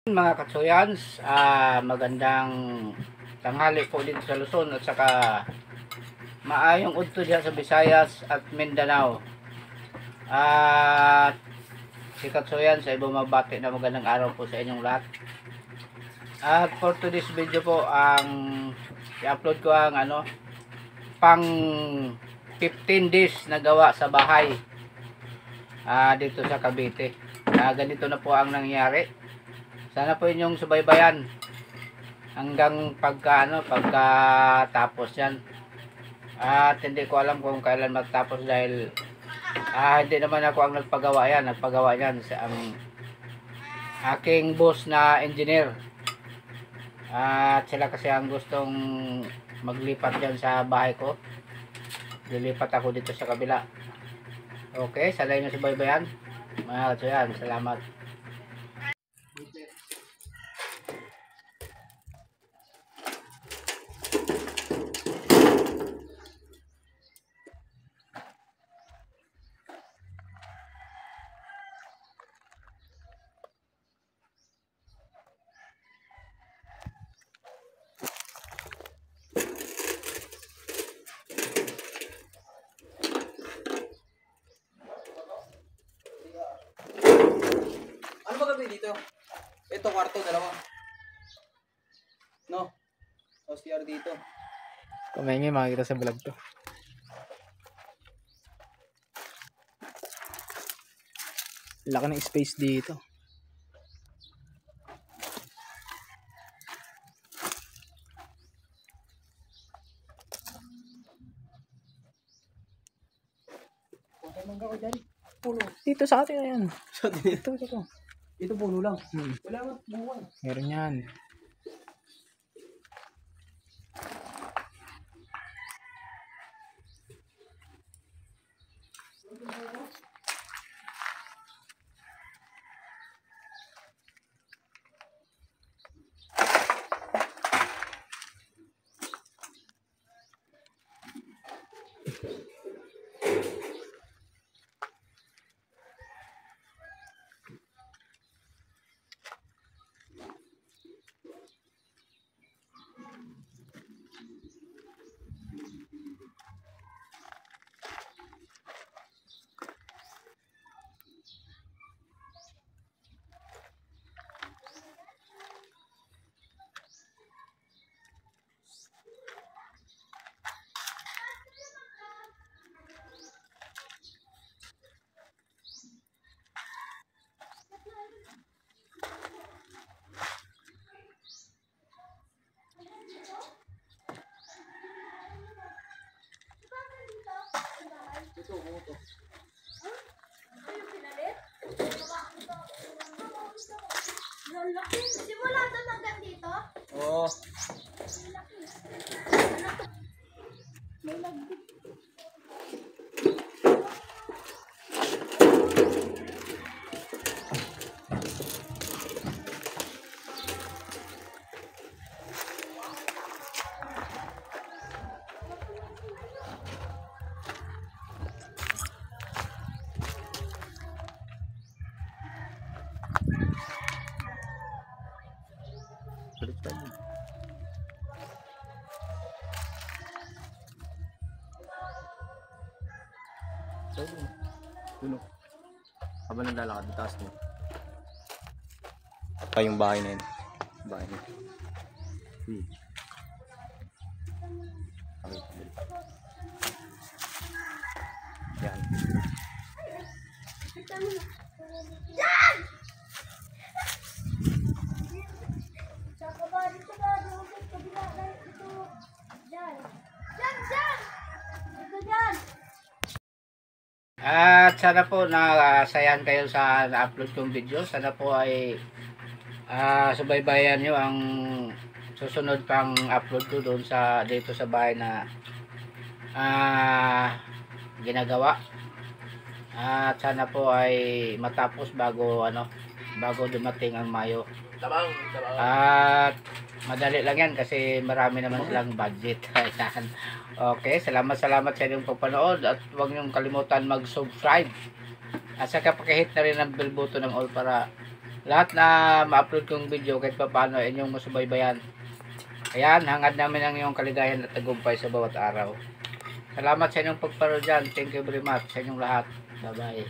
Mga katsuyans, magandang tanghali po dito sa Luzon at saka maayong udto diha sa Visayas at Mindanao. At si katsuyans ay bumabati na magandang araw po sa inyong lahat. At for today's video po, ang i-upload ko ang pang 15 days na gawa sa bahay dito sa Cavite. Ganito na po ang nangyari. Sana po inyong subaybayan hanggang pagkatapos yan. At hindi ko alam kung kailan magtapos dahil hindi naman ako ang nagpagawa yan. Nagpagawa yan sa ang aking boss na engineer. At sila kasi ang gustong maglipat dyan sa bahay ko. Lilipat ako dito sa kabila. Okay, sana inyong subaybayan. Mga katsuyan, salamat. Ano ba gagawin dito? Ito, kwarto, dalawa. No? O CR dito. Kumaingay, makikita sa vlog to. Laki ng space dito. Okay, mangga ko dyan. Puno. Dito sa atin na yan. So, dito. Ito. Ito puno lang. Hmm. Wala mo buwan. Meron yan. Ito, ito. Simula doon hanggang dito? Oo. So, yun o. Habang naglalakad, taas mo. Pa yung bahay na yun. Bahay na yun. Okay, yan. Saka ba? Dito ba? Doon sa kabila. Dito. Diyan. Diyan! Diyan! Dito dyan! At sana po nasayan kayo sa na-upload kong video. Sana po ay subaybayan nyo ang susunod pang upload ko doon sa dito sa bahay na ginagawa. At sana po ay matapos bago dumating ang Mayo. At madali lang yan kasi marami naman silang budget. Ayan. Okay, salamat sa inyong pagpanood at huwag niyong kalimutan mag-subscribe. At saka pakihit na rin ang bell button ng all para lahat na ma-upload kong video kahit pa paano inyong masubaybayan. Ayan, hangad namin ang iyong kaligayahan at tagumpay sa bawat araw. Salamat sa inyong pagpanood dyan. Thank you very much sa inyong lahat. Bye bye.